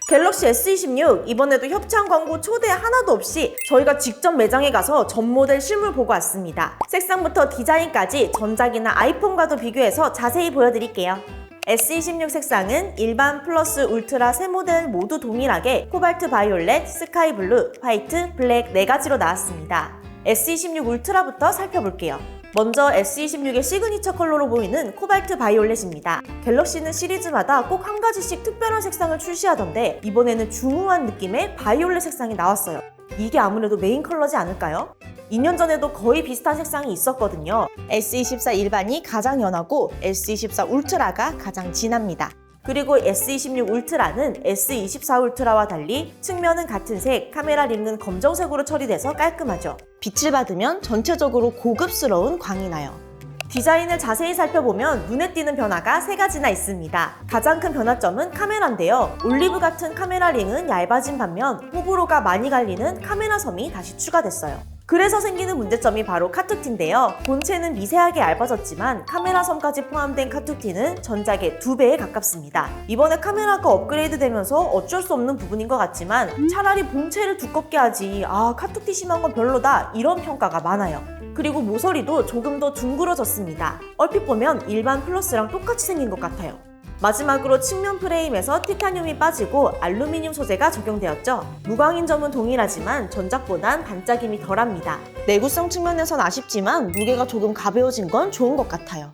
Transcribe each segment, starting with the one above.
갤럭시 S26 이번에도 협찬 광고 초대 하나도 없이 저희가 직접 매장에 가서 전 모델 실물 보고 왔습니다. 색상부터 디자인까지 전작이나 아이폰과도 비교해서 자세히 보여드릴게요. S26 색상은 일반 플러스 울트라 세 모델 모두 동일하게 코발트 바이올렛, 스카이 블루, 화이트, 블랙 4가지로 나왔습니다. S26 울트라부터 살펴볼게요. 먼저 S26의 시그니처 컬러로 보이는 코발트 바이올렛입니다. 갤럭시는 시리즈마다 꼭 한 가지씩 특별한 색상을 출시하던데 이번에는 중후한 느낌의 바이올렛 색상이 나왔어요. 이게 아무래도 메인 컬러지 않을까요? 2년 전에도 거의 비슷한 색상이 있었거든요. S24 일반이 가장 연하고 S24 울트라가 가장 진합니다. 그리고 S26 울트라는 S24 울트라와 달리 측면은 같은 색, 카메라 링은 검정색으로 처리돼서 깔끔하죠. 빛을 받으면 전체적으로 고급스러운 광이 나요. 디자인을 자세히 살펴보면 눈에 띄는 변화가 3가지나 있습니다. 가장 큰 변화점은 카메라인데요. 올리브 같은 카메라 링은 얇아진 반면 호불호가 많이 갈리는 카메라 섬이 다시 추가됐어요. 그래서 생기는 문제점이 바로 카툭티인데요. 본체는 미세하게 얇아졌지만 카메라 섬까지 포함된 카툭티는 전작의 2배에 가깝습니다. 이번에 카메라가 업그레이드 되면서 어쩔 수 없는 부분인 것 같지만 차라리 본체를 두껍게 하지 카툭티 심한 건 별로다 이런 평가가 많아요. 그리고 모서리도 조금 더 둥그러졌습니다. 얼핏 보면 일반 플러스랑 똑같이 생긴 것 같아요. 마지막으로 측면 프레임에서 티타늄이 빠지고 알루미늄 소재가 적용되었죠. 무광인 점은 동일하지만 전작보단 반짝임이 덜합니다. 내구성 측면에선 아쉽지만 무게가 조금 가벼워진 건 좋은 것 같아요.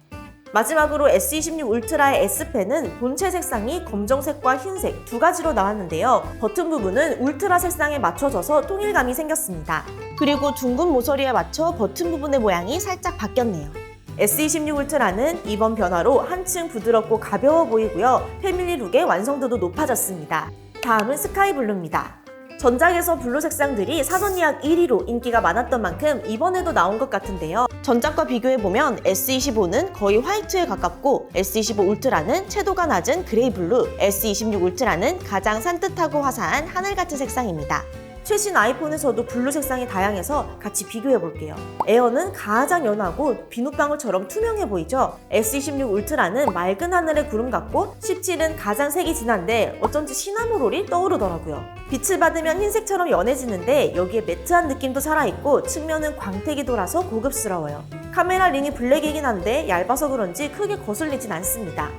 마지막으로 S26 울트라의 S펜은 본체 색상이 검정색과 흰색 2가지로 나왔는데요. 버튼 부분은 울트라 색상에 맞춰져서 통일감이 생겼습니다. 그리고 둥근 모서리에 맞춰 버튼 부분의 모양이 살짝 바뀌었네요. S26 울트라는 이번 변화로 한층 부드럽고 가벼워 보이고요. 패밀리 룩의 완성도도 높아졌습니다. 다음은 스카이 블루입니다. 전작에서 블루 색상들이 사전 예약 1위로 인기가 많았던 만큼 이번에도 나온 것 같은데요. 전작과 비교해보면 S25는 거의 화이트에 가깝고 S25 울트라는 채도가 낮은 그레이 블루, S26 울트라는 가장 산뜻하고 화사한 하늘 같은 색상입니다. 최신 아이폰에서도 블루 색상이 다양해서 같이 비교해볼게요. 에어는 가장 연하고 비눗방울처럼 투명해 보이죠? S26 울트라는 맑은 하늘의 구름 같고 17은 가장 색이 진한데 어쩐지 시나모롤이 떠오르더라고요. 빛을 받으면 흰색처럼 연해지는데 여기에 매트한 느낌도 살아있고 측면은 광택이 돌아서 고급스러워요. 카메라 링이 블랙이긴 한데 얇아서 그런지 크게 거슬리진 않습니다.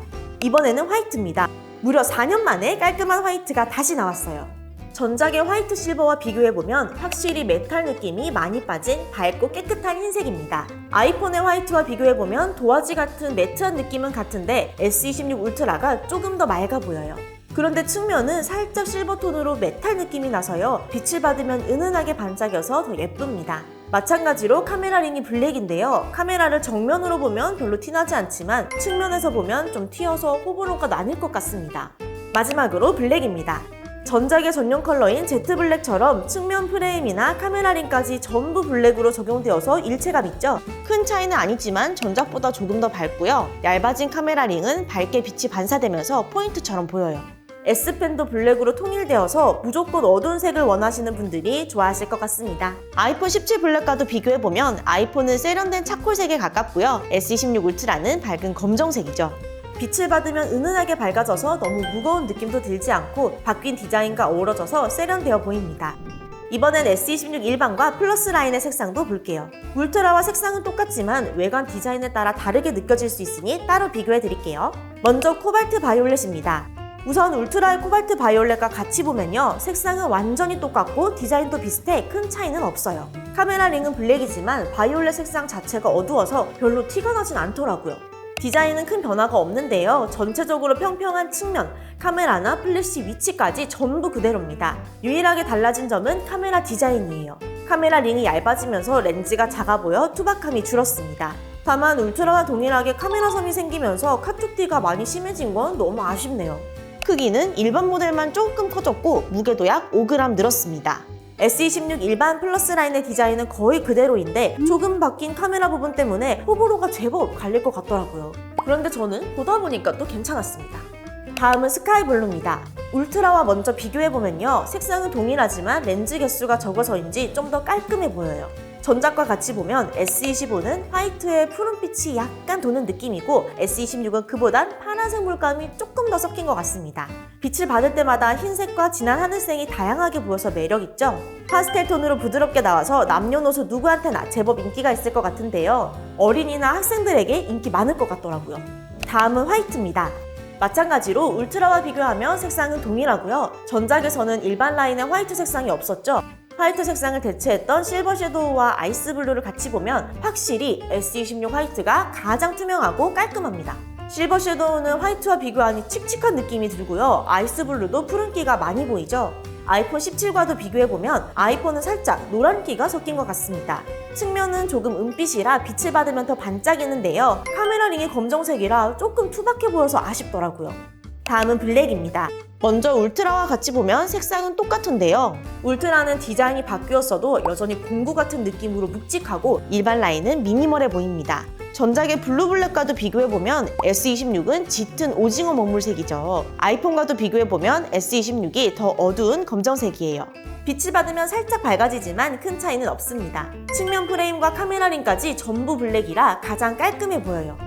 이번에는 화이트입니다. 무려 4년 만에 깔끔한 화이트가 다시 나왔어요. 전작의 화이트 실버와 비교해보면 확실히 메탈 느낌이 많이 빠진 밝고 깨끗한 흰색입니다. 아이폰의 화이트와 비교해보면 도화지 같은 매트한 느낌은 같은데 S26 울트라가 조금 더 맑아 보여요. 그런데 측면은 살짝 실버톤으로 메탈 느낌이 나서요. 빛을 받으면 은은하게 반짝여서 더 예쁩니다. 마찬가지로 카메라 링이 블랙인데요. 카메라를 정면으로 보면 별로 티나지 않지만 측면에서 보면 좀 튀어서 호불호가 나뉠 것 같습니다. 마지막으로 블랙입니다. 전작의 전용 컬러인 제트블랙처럼 측면 프레임이나 카메라 링까지 전부 블랙으로 적용되어서 일체감 있죠? 큰 차이는 아니지만 전작보다 조금 더 밝고요. 얇아진 카메라 링은 밝게 빛이 반사되면서 포인트처럼 보여요. S펜도 블랙으로 통일되어서 무조건 어두운 색을 원하시는 분들이 좋아하실 것 같습니다. 아이폰 17 블랙과도 비교해보면 아이폰은 세련된 차콜색에 가깝고요. S26 울트라는 밝은 검정색이죠. 빛을 받으면 은은하게 밝아져서 너무 무거운 느낌도 들지 않고 바뀐 디자인과 어우러져서 세련되어 보입니다. 이번엔 S26 일반과 플러스 라인의 색상도 볼게요. 울트라와 색상은 똑같지만 외관 디자인에 따라 다르게 느껴질 수 있으니 따로 비교해 드릴게요. 먼저 코발트 바이올렛입니다. 우선 울트라의 코발트 바이올렛과 같이 보면요. 색상은 완전히 똑같고 디자인도 비슷해 큰 차이는 없어요. 카메라 링은 블랙이지만 바이올렛 색상 자체가 어두워서 별로 티가 나진 않더라고요. 디자인은 큰 변화가 없는데요. 전체적으로 평평한 측면, 카메라나 플래시 위치까지 전부 그대로입니다. 유일하게 달라진 점은 카메라 디자인이에요. 카메라 링이 얇아지면서 렌즈가 작아 보여 투박함이 줄었습니다. 다만 울트라와 동일하게 카메라 섬이 생기면서 카툭티가 많이 심해진 건 너무 아쉽네요. 크기는 일반 모델만 조금 커졌고 무게도 약 5g 늘었습니다. S26 일반 플러스 라인의 디자인은 거의 그대로인데 조금 바뀐 카메라 부분 때문에 호불호가 제법 갈릴 것 같더라고요. 그런데 저는 보다 보니까 또 괜찮았습니다. 다음은 스카이 블루입니다. 울트라와 먼저 비교해보면요. 색상은 동일하지만 렌즈 개수가 적어서인지 좀 더 깔끔해 보여요. 전작과 같이 보면 S25는 화이트에 푸른빛이 약간 도는 느낌이고 S26은 그보단 파란 파란색 물감이 조금 더 섞인 것 같습니다. 빛을 받을 때마다 흰색과 진한 하늘색이 다양하게 보여서 매력있죠? 파스텔 톤으로 부드럽게 나와서 남녀노소 누구한테나 제법 인기가 있을 것 같은데요. 어린이나 학생들에게 인기 많을 것 같더라고요. 다음은 화이트입니다. 마찬가지로 울트라와 비교하면 색상은 동일하고요. 전작에서는 일반 라인의 화이트 색상이 없었죠. 화이트 색상을 대체했던 실버 섀도우와 아이스 블루를 같이 보면 확실히 S26 화이트가 가장 투명하고 깔끔합니다. 실버 섀도우는 화이트와 비교하니 칙칙한 느낌이 들고요. 아이스 블루도 푸른기가 많이 보이죠. 아이폰 17과도 비교해보면 아이폰은 살짝 노란기가 섞인 것 같습니다. 측면은 조금 은빛이라 빛을 받으면 더 반짝이는데요. 카메라 링이 검정색이라 조금 투박해 보여서 아쉽더라고요. 다음은 블랙입니다. 먼저 울트라와 같이 보면 색상은 똑같은데요. 울트라는 디자인이 바뀌었어도 여전히 공구 같은 느낌으로 묵직하고 일반 라인은 미니멀해 보입니다. 전작의 블루블랙과도 비교해보면 S26은 짙은 오징어 먹물색이죠. 아이폰과도 비교해보면 S26이 더 어두운 검정색이에요. 빛을 받으면 살짝 밝아지지만 큰 차이는 없습니다. 측면 프레임과 카메라 링까지 전부 블랙이라 가장 깔끔해 보여요.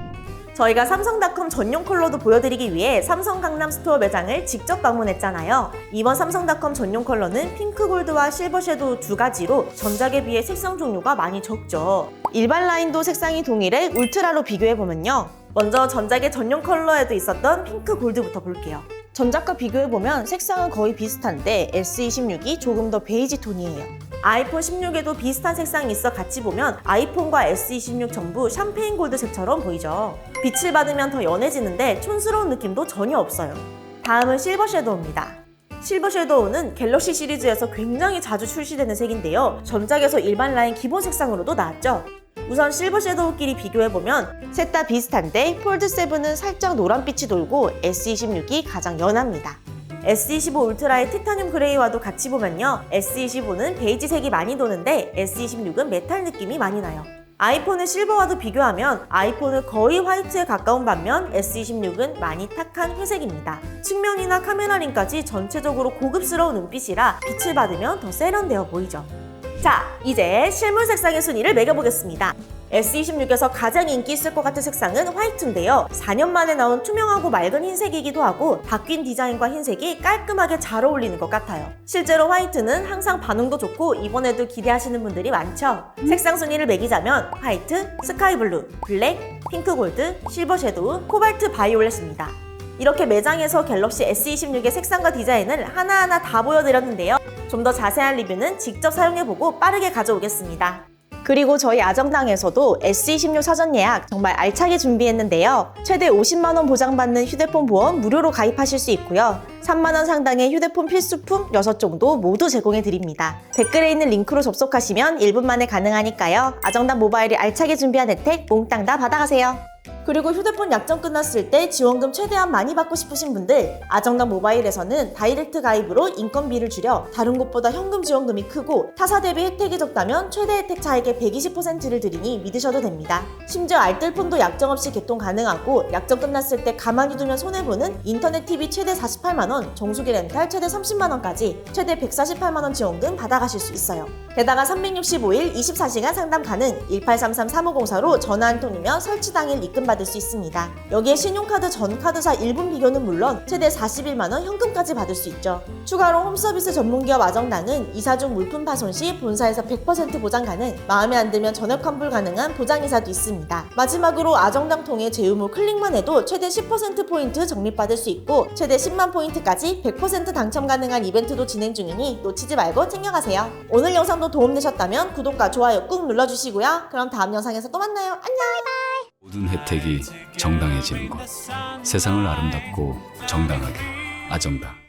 저희가 삼성닷컴 전용 컬러도 보여드리기 위해 삼성 강남 스토어 매장을 직접 방문했잖아요. 이번 삼성닷컴 전용 컬러는 핑크 골드와 실버 섀도우 두 가지로 전작에 비해 색상 종류가 많이 적죠. 일반 라인도 색상이 동일해 울트라로 비교해보면요. 먼저 전작의 전용 컬러에도 있었던 핑크 골드부터 볼게요. 전작과 비교해보면 색상은 거의 비슷한데 S26이 조금 더 베이지 톤이에요. 아이폰 16에도 비슷한 색상이 있어 같이 보면 아이폰과 S26 전부 샴페인 골드색처럼 보이죠. 빛을 받으면 더 연해지는데 촌스러운 느낌도 전혀 없어요. 다음은 실버 섀도우입니다. 실버 섀도우는 갤럭시 시리즈에서 굉장히 자주 출시되는 색인데요. 전작에서 일반 라인 기본 색상으로도 나왔죠. 우선 실버 섀도우끼리 비교해보면 셋 다 비슷한데 폴드7은 살짝 노란빛이 돌고 S26이 가장 연합니다. S25 울트라의 티타늄 그레이와도 같이 보면요. S25는 베이지색이 많이 도는데 S26은 메탈 느낌이 많이 나요. 아이폰의 실버와도 비교하면 아이폰은 거의 화이트에 가까운 반면 S26은 많이 탁한 회색입니다. 측면이나 카메라 링까지 전체적으로 고급스러운 은빛이라 빛을 받으면 더 세련되어 보이죠. 자, 이제 실물 색상의 순위를 매겨보겠습니다. S26에서 가장 인기 있을 것 같은 색상은 화이트인데요. 4년 만에 나온 투명하고 맑은 흰색이기도 하고 바뀐 디자인과 흰색이 깔끔하게 잘 어울리는 것 같아요. 실제로 화이트는 항상 반응도 좋고 이번에도 기대하시는 분들이 많죠. 색상 순위를 매기자면 화이트, 스카이블루, 블랙, 핑크골드, 실버 섀도우, 코발트 바이올렛입니다. 이렇게 매장에서 갤럭시 S26의 색상과 디자인을 하나하나 다 보여드렸는데요. 좀 더 자세한 리뷰는 직접 사용해보고 빠르게 가져오겠습니다. 그리고 저희 아정당에서도 S26 사전 예약 정말 알차게 준비했는데요. 최대 50만원 보장받는 휴대폰 보험 무료로 가입하실 수 있고요. 3만원 상당의 휴대폰 필수품 6종도 모두 제공해드립니다. 댓글에 있는 링크로 접속하시면 1분 만에 가능하니까요. 아정당 모바일이 알차게 준비한 혜택 몽땅 다 받아가세요. 그리고 휴대폰 약정 끝났을 때 지원금 최대한 많이 받고 싶으신 분들, 아정당 모바일에서는 다이렉트 가입으로 인건비를 줄여 다른 곳보다 현금 지원금이 크고 타사 대비 혜택이 적다면 최대 혜택 차액의 120%를 드리니 믿으셔도 됩니다. 심지어 알뜰폰도 약정 없이 개통 가능하고 약정 끝났을 때 가만히 두면 손해보는 인터넷 TV 최대 48만원, 정수기 렌탈 최대 30만원까지 최대 148만원 지원금 받아가실 수 있어요. 게다가 365일 24시간 상담 가능 1833-3504로 전화 한 통이면 설치 당일 입금받을 수 있습니다. 여기에 신용카드 전 카드사 1분 비교는 물론 최대 41만원 현금까지 받을 수 있죠. 추가로 홈서비스 전문기업 아정당은 이사 중 물품 파손 시 본사에서 100% 보장 가능, 마음에 안 들면 전액 환불 가능한 보장이사도 있습니다. 마지막으로 아정당 통해 제휴물 클릭만 해도 최대 10%포인트 적립받을 수 있고 최대 10만 포인트까지 100% 당첨 가능한 이벤트도 진행 중이니 놓치지 말고 챙겨가세요. 오늘 영상도 도움되셨다면 구독과 좋아요 꾹 눌러주시고요. 그럼 다음 영상에서 또 만나요. 안녕! 모든 혜택이 정당해지는 것. 세상을 아름답고 정당하게 아정당.